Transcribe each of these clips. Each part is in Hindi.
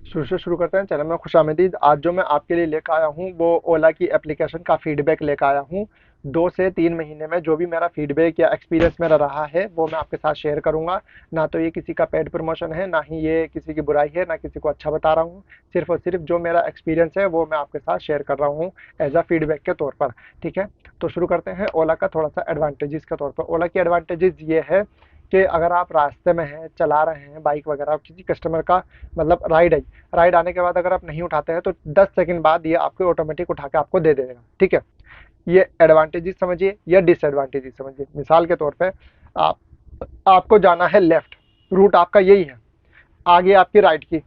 शुरू से शुरू करते हैं। चलो, मैं खुशामदीद। आज जो मैं आपके लिए लेकर आया हूँ वो ओला की एप्लीकेशन का फीडबैक लेकर आया हूँ। 2 से 3 महीने में जो भी मेरा फीडबैक या एक्सपीरियंस मेरा रहा है वो मैं आपके साथ शेयर करूँगा। ना तो ये किसी का पेड प्रमोशन है, ना ही ये किसी की बुराई है, ना किसी को अच्छा बता रहा हूँ। सिर्फ और सिर्फ जो मेरा एक्सपीरियंस है वो मैं आपके साथ शेयर कर रहा हूँ एज अ फीडबैक के तौर पर। ठीक है, तो शुरू करते हैं ओला का थोड़ा सा एडवांटेजेस के तौर पर। ओला की एडवांटेजेस ये है कि अगर आप रास्ते में हैं, चला रहे हैं बाइक वगैरह, किसी कस्टमर का मतलब राइड है, राइड आने के बाद अगर आप नहीं उठाते हैं तो 10 सेकंड बाद ये आपको ऑटोमेटिक उठा के आपको दे देगा। ठीक है, ये एडवांटेजेस समझिए या डिसएडवांटेजेस समझिए। मिसाल के तौर पे आप आपको जाना है लेफ्ट, रूट आपका यही है, आगे आपकी राइट की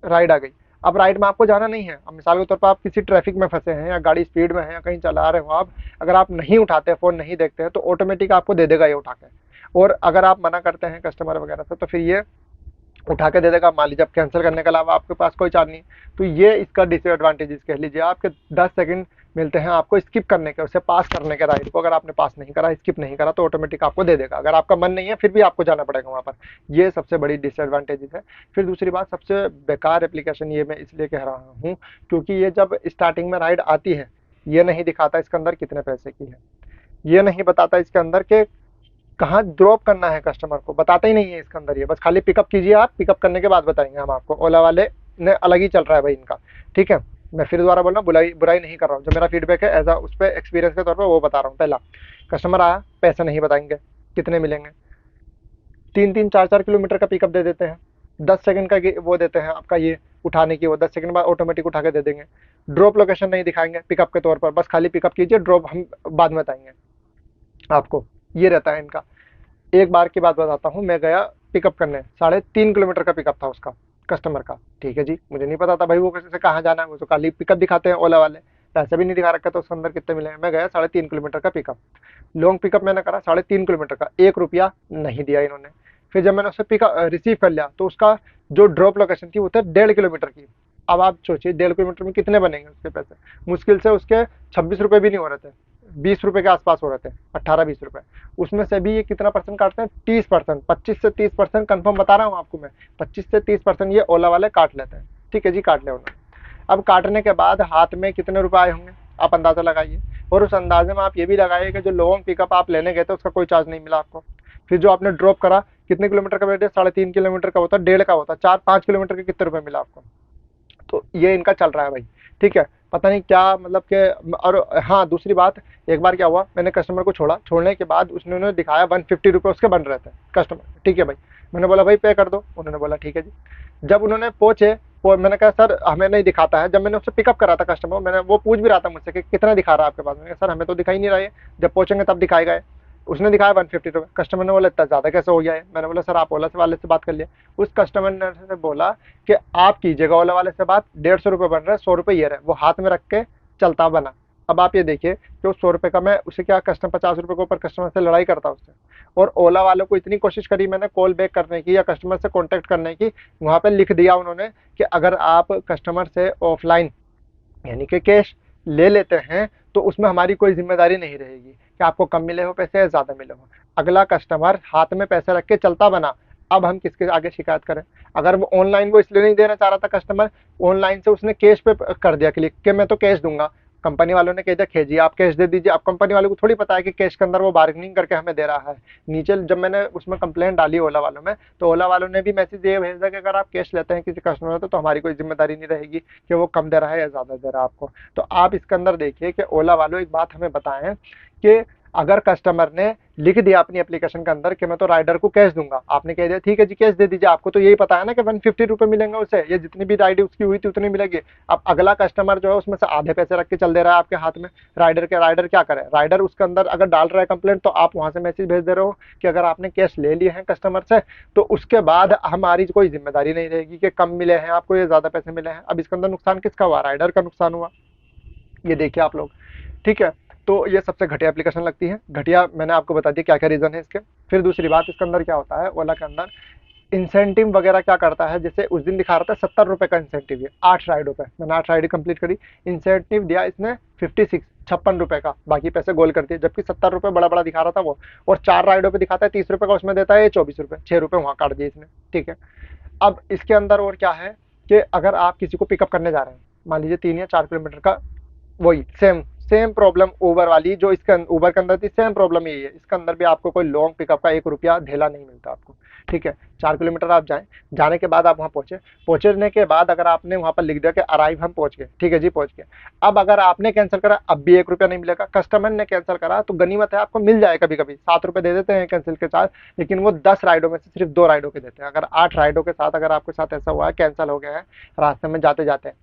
राइड आ गई। अब राइट में आपको जाना नहीं है। अब मिसाल के तौर पर आप किसी ट्रैफिक में फंसे हैं या गाड़ी स्पीड में है या कहीं चला रहे हो आप, अगर आप नहीं उठाते, फ़ोन नहीं देखते हैं तो ऑटोमेटिक आपको दे देगा ये उठा के। और अगर आप मना करते हैं कस्टमर वगैरह से तो फिर ये उठा के दे देगा। मान लीजिए अब कैंसिल करने के अलावा आपके पास कोई चार्ज नहीं है, तो ये इसका डिसएडवांटेजेस कह लीजिए। आपके 10 सेकंड मिलते हैं आपको स्किप करने के, उसे पास करने के राइड को। अगर आपने पास नहीं करा, स्किप नहीं करा तो ऑटोमेटिक आपको दे देगा। अगर आपका मन नहीं है फिर भी आपको जाना पड़ेगा वहाँ पर। ये सबसे बड़ी डिसएडवांटेजेस है। फिर दूसरी बात, सबसे बेकार एप्लीकेशन ये मैं इसलिए कह रहा हूँ क्योंकि ये जब स्टार्टिंग में राइड आती है ये नहीं दिखाता इसके अंदर कितने पैसे की है, ये नहीं बताता इसके अंदर के कहाँ ड्रॉप करना है, कस्टमर को बताता ही नहीं है इसके अंदर। ये बस खाली पिकअप कीजिए, आप पिकअप करने के बाद बताएंगे हम आपको। ओला वाले ने अलग ही चल रहा है भाई इनका। ठीक है, मैं फिर दोबारा बोल रहा हूँ, बुराई बुराई नहीं कर रहा हूँ। जो मेरा फीडबैक है एज अ उस पर एक्सपीरियंस के तौर पर वो बता रहा हूँ। पहला, कस्टमर आया, पैसे नहीं बताएंगे कितने मिलेंगे। 3-3 4-4 किलोमीटर का पिकअप दे देते हैं। 10 सेकंड का वो देते हैं आपका ये उठाने की, वो 10 सेकंड बाद ऑटोमेटिक उठा के दे देंगे। ड्रॉप लोकेशन नहीं दिखाएंगे पिकअप के तौर पर, बस खाली पिकअप कीजिए, ड्रॉप हम बाद में बताएंगे आपको। ये रहता है इनका। एक बार की बात बताता हूँ, मैं गया पिकअप करने, 3.5 किलोमीटर का पिकअप था उसका, कस्टमर का। ठीक है जी, मुझे नहीं पता था भाई वो कैसे से कहाँ जाना है, वो तो खाली पिकअप दिखाते हैं ओला वाले, पैसे भी नहीं दिखा रखा तो उसके अंदर कितने मिले हैं। मैं गया 3.5 किलोमीटर का पिकअप, लॉन्ग पिकअप मैंने करा 3.5 किलोमीटर का, 1 रुपया नहीं दिया इन्होंने। फिर जब मैंने उससे पिकअप रिसीव कर लिया तो उसका जो ड्रॉप लोकेशन थी वो था 1.5 किलोमीटर की। अब आप सोचिए 1.5 किलोमीटर में कितने बनेंगे उसके पैसे। मुश्किल से उसके 26 रुपये भी नहीं हो रहे थे, 20 रुपये के आसपास हो रहे थे, 18-20 रुपये। उसमें से भी ये कितना परसेंट काटते हैं, 30%, 25 से 30% कन्फर्म बता रहा हूँ आपको मैं। 25 से 30% ये ओला वाले काट लेते हैं। ठीक है जी, काट ले उन्होंने। अब काटने के बाद हाथ में कितने रुपए आए होंगे आप अंदाजा लगाइए। और उस अंदाजे में आप ये भी लगाइए कि जो लॉन्ग पिकअप आप लेने गए थे उसका कोई चार्ज नहीं मिला आपको। फिर जो आपने ड्रॉप करा, कितने किलोमीटर का वेट है, 3.5 किलोमीटर का होता, 1.5 का होता, 4-5 किलोमीटर के कितने रुपए मिला आपको। तो ये इनका चल रहा है भाई। ठीक है, पता नहीं क्या मतलब के। और हाँ, दूसरी बात, एक बार क्या हुआ, मैंने कस्टमर को छोड़ा, छोड़ने के बाद उसने दिखाया 150 रुपये उसके बन रहे थे कस्टमर। ठीक है भाई, मैंने बोला भाई पे कर दो, उन्होंने बोला ठीक है जी। जब उन्होंने पहुंचे, वो मैंने कहा सर हमें नहीं दिखाता है। जब मैंने उससे पिकअप करा था कस्टमर, मैंने वो पूछ भी रहा था मुझसे कि कितना दिखा रहा है आपके पास, मैंने कहा सर हमें तो दिखाई नहीं रहा है, जब पहुंचेंगे तब दिखाएगा ये। उसने दिखाया 150 रुपये। कस्टमर ने बोला इतना ज़्यादा कैसे हो गया है। मैंने बोला सर आप ओला से वाले से बात कर लिए। उस कस्टमर ने बोला कि आप कीजिएगा ओला वाले से बात, 150 रुपये बन रहा है, 100 रुपये ये रहे। वो हाथ में रख के चलता बना। अब आप ये देखिए कि उस 100 रुपये का मैं उसे क्या, कस्टमर 50 रुपये के ऊपर कस्टमर से लड़ाई करता उससे। और ओला वालों को इतनी कोशिश करी मैंने कॉल बैक करने की या कस्टमर से कॉन्टैक्ट करने की, वहाँ पे लिख दिया उन्होंने कि अगर आप कस्टमर से ऑफलाइन यानी कि कैश ले लेते हैं तो उसमें हमारी कोई जिम्मेदारी नहीं रहेगी कि आपको कम मिले हो पैसे या ज़्यादा मिले हो। अगला कस्टमर हाथ में पैसे रख के चलता बना, अब हम किसके आगे शिकायत करें। अगर वो ऑनलाइन वो इसलिए नहीं देना चाह रहा था कस्टमर, ऑनलाइन से उसने कैश पे कर दिया क्लिक कि मैं तो कैश दूंगा। कंपनी वालों ने कह दिया खेजिए आप कैश दे दीजिए। अब कंपनी वालों को थोड़ी पता है कि कैश के अंदर वो बार्गेनिंग करके हमें दे रहा है। नीचे जब मैंने उसमें कंप्लेंट डाली ओला वालों में, तो ओला वालों ने भी मैसेज ये भेजा कि अगर आप कैश लेते हैं किसी कस्टमर से तो हमारी कोई जिम्मेदारी नहीं रहेगी कि वो कम दे रहा है या ज़्यादा दे रहा है आपको। तो आप इसके अंदर देखिए कि ओला वालों एक बात हमें बताएं कि अगर कस्टमर ने लिख दिया अपनी एप्लीकेशन के अंदर कि मैं तो राइडर को कैश दूंगा, आपने कह दिया ठीक है जी कैश दे दीजिए, आपको तो यही पता है ना कि 150 रुपये मिलेंगे उसे, ये जितनी भी राइड उसकी हुई थी उतनी मिलेगी। अब अगला कस्टमर जो है उसमें से आधे पैसे रख के चल दे रहा है आपके हाथ में। राइडर क्या करे, राइडर उसके अंदर अगर डाल रहा है कंप्लेंट तो आप वहां से मैसेज भेज दे रहे हो कि अगर आपने कैश ले लिए हैं कस्टमर से तो उसके बाद हमारी कोई जिम्मेदारी नहीं रहेगी कि कम मिले हैं आपको या ज्यादा पैसे मिले हैं। अब इसके अंदर नुकसान किसका हुआ, राइडर का नुकसान हुआ। ये देखिए आप लोग। ठीक है, तो ये सबसे घटिया एप्लीकेशन लगती है। घटिया मैंने आपको बता दिया क्या क्या रीज़न है इसके। फिर दूसरी बात, इसके अंदर क्या होता है ओला के अंदर, इंसेंटिव वगैरह क्या करता है। जैसे उस दिन दिखा रहा था 70 रुपये का इंसेंटिव, है 8 राइडों पे, मैंने 8 राइड कंप्लीट करी, इंसेंटिव दिया इसने 56 रुपये का, बाकी पैसे गोल कर दिए। जबकि 70 रुपये बड़ा बड़ा दिखा रहा था वो, और 4 राइडों पे दिखाता है 30 रुपये का, उसमें देता है 24 रुपये, 6 रुपये वहाँ काट दिए इसने। ठीक है, अब इसके अंदर और क्या है कि अगर आप किसी को पिकअप करने जा रहे हैं, मान लीजिए 3 या 4 किलोमीटर का, वही सेम सेम प्रॉब्लम ऊबर वाली जो इसके ऊबर के अंदर थी, सेम प्रॉब्लम यही है। इसके अंदर भी आपको कोई लॉन्ग पिकअप का 1 रुपया ढेला नहीं मिलता आपको, ठीक है। 4 किलोमीटर आप जाएं, जाने के बाद आप वहाँ पहुंचे, पहुंचने के बाद अगर आपने वहाँ पर लिख दिया कि अराइव, हम पहुंच गए, ठीक है जी पहुंच गए। अब अगर आपने कैंसिल करा, अब भी 1 रुपया नहीं मिलेगा। कस्टमर ने कैंसिल करा तो गनीमत है, आपको मिल जाए। कभी कभी 7 रुपये दे देते हैं कैंसिल के चार्ज, लेकिन वो 10 राइडों में से सिर्फ 2 राइडों के देते हैं। अगर 8 राइडों के साथ अगर आपके साथ ऐसा हुआ है, कैंसिल हो गया है रास्ते में जाते जाते,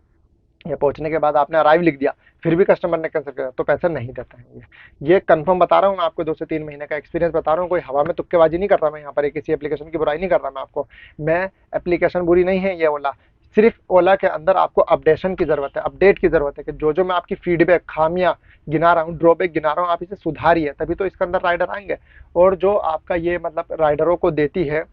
या पहुंचने के बाद आपने अराइव लिख दिया, फिर भी कस्टमर ने कैंसिल किया, तो पैसा नहीं देता है ये कंफर्म बता रहा हूँ मैं आपको, 2 से 3 महीने का एक्सपीरियंस बता रहा हूँ। कोई हवा में तुक्केबाजी नहीं कर रहा मैं यहाँ पर, किसी एप्लीकेशन की बुराई नहीं कर रहा मैं आपको। मैं एप्लीकेशन बुरी नहीं है ये ओला, सिर्फ ओला के अंदर आपको अपडेशन की जरूरत है, अपडेट की जरूरत है, कि जो जो मैं आपकी फीडबैक खामियां गिना रहा हूँ, ड्रॉबैक गिना रहा हूँ, आप इसे सुधारिए, तभी तो इसके अंदर राइडर आएंगे। और जो आपका ये मतलब राइडरों को देती है,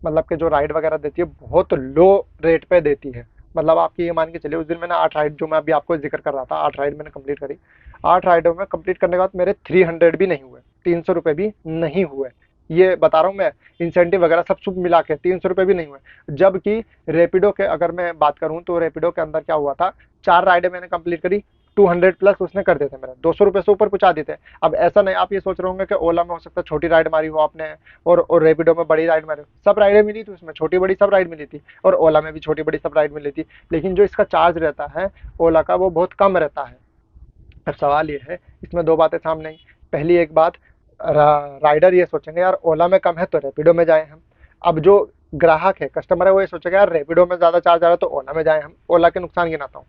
मतलब कि जो राइड वगैरह देती है बहुत लो रेट पे देती है। मतलब आपकी ये मान के चलिए, उस दिन मैंने 8 राइड, जो मैं अभी आपको जिक्र कर रहा था, 8 राइड मैंने कंप्लीट करी। 8 राइडों में कंप्लीट करने के बाद मेरे 300 भी नहीं हुए, 300 रुपये भी नहीं हुए, ये बता रहा हूँ मैं। इंसेंटिव वगैरह सब सब मिला के 300 रुपये भी नहीं हुए। जबकि रेपिडो के अगर मैं बात करूँ तो रेपिडो के अंदर क्या हुआ था, 4 राइडें मैंने कंप्लीट करी, 200 प्लस उसने कर देते मेरे, 200 रुपये से ऊपर पहुंचा देते। अब ऐसा नहीं आप ये सोच रहे होंगे कि ओला में हो सकता है छोटी राइड मारी हो आपने, और रेपिडो में बड़ी राइड मारी हो। सब राइडें मिली थी उसमें, छोटी बड़ी सब राइड मिली थी, और ओला में भी छोटी बड़ी सब राइड मिली थी। लेकिन जो इसका चार्ज रहता है ओला का, वो बहुत कम रहता है। अब सवाल ये है, इसमें दो बातें सामने आई। पहली एक बात, राइडर ये सोचेंगे यार ओला में कम है तो रेपिडो में जाएं हम। अब जो ग्राहक है, कस्टमर है, वो ये सोचेगा यार रेपिडो में ज़्यादा चार्ज आ रहा है तो ओला में जाएं हम। ओला के नुकसान गिनाता हूँ,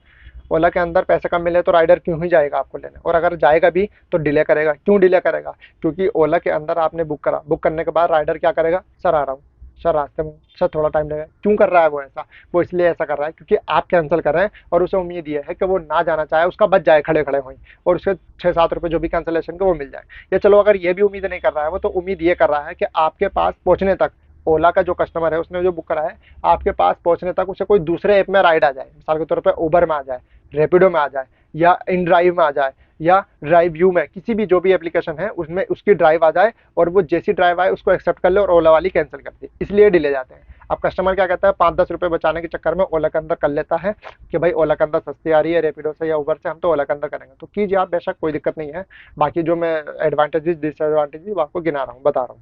ओला के अंदर पैसे कम मिले तो राइडर क्यों ही जाएगा आपको लेने, और अगर जाएगा भी तो डिले करेगा। क्यों डिले करेगा, क्योंकि ओला के अंदर आपने बुक करा, बुक करने के बाद राइडर क्या करेगा, सर आ रहा हूँ, सर रास्ते में, सर थोड़ा टाइम लगेगा। क्यों कर रहा है वो ऐसा, वो इसलिए ऐसा कर रहा है क्योंकि आप कैंसिल कर रहे हैं, और उसे उम्मीद ये है कि वो ना जाना चाहे, उसका बच जाए खड़े खड़े वहीं, और उसके 6-7 रुपये जो भी कैंसिलेशन के वो मिल जाए। या चलो अगर ये भी उम्मीद नहीं कर रहा है वो, तो उम्मीद ये कर रहा है कि आपके पास पहुंचने तक, ओला का जो कस्टमर है उसने जो बुक करा है, आपके पास पहुंचने तक उसे कोई दूसरे ऐप में राइड आ जाए, मिसाल के तौर पर उबर में आ जाए, रेपिडो में आ जाए, या इन ड्राइव में आ जाए, या ड्राइव यू में, किसी भी जो भी एप्लीकेशन है उसमें उसकी ड्राइव आ जाए, और वो जैसी ड्राइव आए उसको एक्सेप्ट कर ले, और ओला वाली कैंसिल कर दी। इसलिए डिले जाते हैं। अब कस्टमर क्या कहता है, 5-10 रुपये बचाने के चक्कर में ओला के अंदर कर लेता है कि भाई ओला के अंदर सस्ती आ रही है रेपिडो से या उबर से, हम तो ओला के अंदर करेंगे। तो कीजिए आप, बेशक कोई दिक्कत नहीं है। बाकी जो मैं एडवांटेजेस डिसएडवांटेजेस वो आपको गिना रहा हूँ, बता रहा हूँ,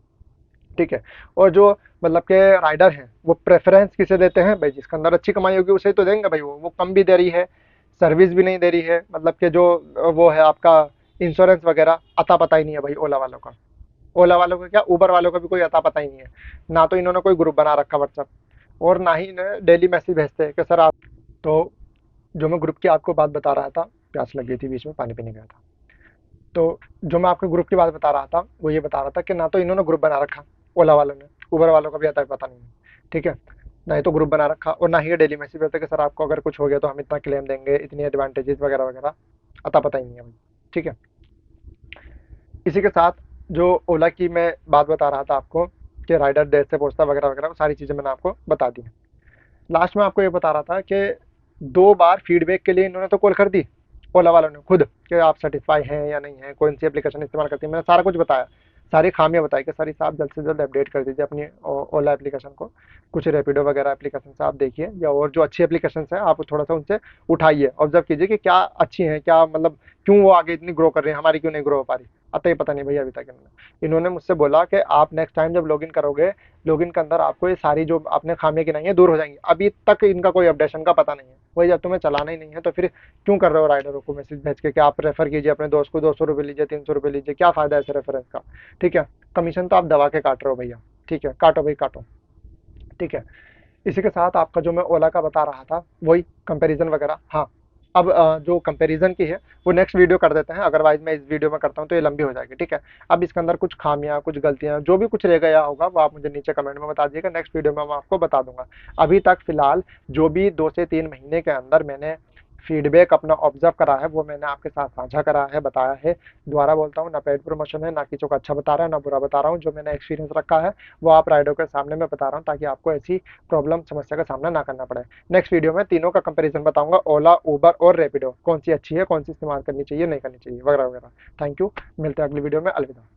ठीक है। और जो मतलब के राइडर हैं वो प्रेफरेंस किसे देते हैं भाई, जिसके अंदर अच्छी कमाई होगी उसे तो देंगे भाई। वो कम भी दे रही है, सर्विस भी नहीं दे रही है, मतलब कि जो वो है आपका इंश्योरेंस वगैरह, अता पता ही नहीं है भाई ओला वालों का। ओला वालों का क्या, उबर वालों का भी कोई अता पता ही नहीं है। ना तो इन्होंने कोई ग्रुप बना रखा व्हाट्सअप, और ना ही इन्हें डेली मैसेज भेजते हैं कि सर आप। तो जो मैं ग्रुप की आपको बात बता रहा था, प्यास लग गई थी बीच में, पानी पीने गया था। तो जो मैं आपको ग्रुप की बात बता रहा था, वो ये बता रहा था कि ना तो इन्होंने ग्रुप बना रखा ओला वालों ने, उबर वालों का भी आता है पता नहीं है, ठीक है। ना ही तो ग्रुप बना रखा, और ना ही ये डेली मैसेज करते कि सर आपको अगर कुछ हो गया तो हम इतना क्लेम देंगे, इतनी एडवांटेजेस वगैरह वगैरह, अता पता ही नहीं है भाई, ठीक है। इसी के साथ जो ओला की मैं बात बता रहा था आपको कि राइडर देर से पहुंचता वगैरह वगैरह, वो सारी चीज़ें मैंने आपको बता दी। लास्ट में आपको ये बता रहा था कि 2 बार फीडबैक के लिए इन्होंने तो कॉल कर दी ओला वालों ने खुद, कि आप सेटिस्फाई हैं या नहीं हैं, कौन सी एप्लीकेशन इस्तेमाल करती है। मैंने सारा कुछ बताया, सारी खामियां बताई कि सर इसे आप जल्द से जल्द अपडेट कर दीजिए अपनी ओला एप्लीकेशन को। कुछ रेपिडो वगैरह एप्लीकेशन से आप देखिए, या और जो अच्छी एप्लीकेशन है आप थोड़ा सा उनसे उठाइए, ऑब्जर्व कीजिए कि क्या अच्छी हैं, क्या मतलब क्यों वो आगे इतनी ग्रो कर रही है, हमारी क्यों नहीं ग्रो हो पा रही। अतः ही पता नहीं भैया अभी तक इन्होंने मुझसे बोला कि आप नेक्स्ट टाइम जब लॉगिन करोगे, लॉगिन के अंदर आपको ये सारी जो आपने खामियां गिनाई है दूर हो जाएंगी। अभी तक इनका कोई अपडेशन का पता नहीं है। वही, जब तुम्हें चलाना ही नहीं है तो फिर क्यों कर रहे हो राइडरों को मैसेज भेज के कि आप रेफर कीजिए अपने दोस्त को, 200 रुपये लीजिए, 300 रुपये लीजिए, क्या फायदा है ऐसे रेफरेंस का, ठीक है। कमीशन तो आप दबा के काट रहे हो भैया, ठीक है, काटो भाई काटो, ठीक है। इसी के साथ आपका जो मैं ओला का बता रहा था वही कंपैरिजन वगैरह, हाँ। अब जो कंपैरिजन की है वो नेक्स्ट वीडियो कर देते हैं, अदरवाइज मैं इस वीडियो में करता हूँ तो ये लंबी हो जाएगी, ठीक है। अब इसके अंदर कुछ खामियां, कुछ गलतियां, जो भी कुछ रह गया होगा वो आप मुझे नीचे कमेंट में बता दीजिएगा, नेक्स्ट वीडियो में मैं आपको बता दूंगा। अभी तक फिलहाल जो भी 2 से 3 महीने के अंदर मैंने फीडबैक अपना ऑब्जर्व करा है वो मैंने आपके साथ साझा करा है, बताया है। दोबारा बोलता हूँ, ना पेड प्रमोशन है, ना किसी को अच्छा बता रहा है, ना बुरा बता रहा हूँ। जो मैंने एक्सपीरियंस रखा है वो आप राइडर के सामने मैं बता रहा हूँ, ताकि आपको ऐसी प्रॉब्लम, समस्या का सामना ना करना पड़े। नेक्स्ट वीडियो में तीनों का कंपैरिजन बताऊंगा, ओला, उबर और रैपिडो, कौन सी अच्छी है, कौन सी इस्तेमाल करनी चाहिए, नहीं करनी चाहिए, वगैरह वगैरह। थैंक यू, मिलते हैं अगली वीडियो में, अलविदा।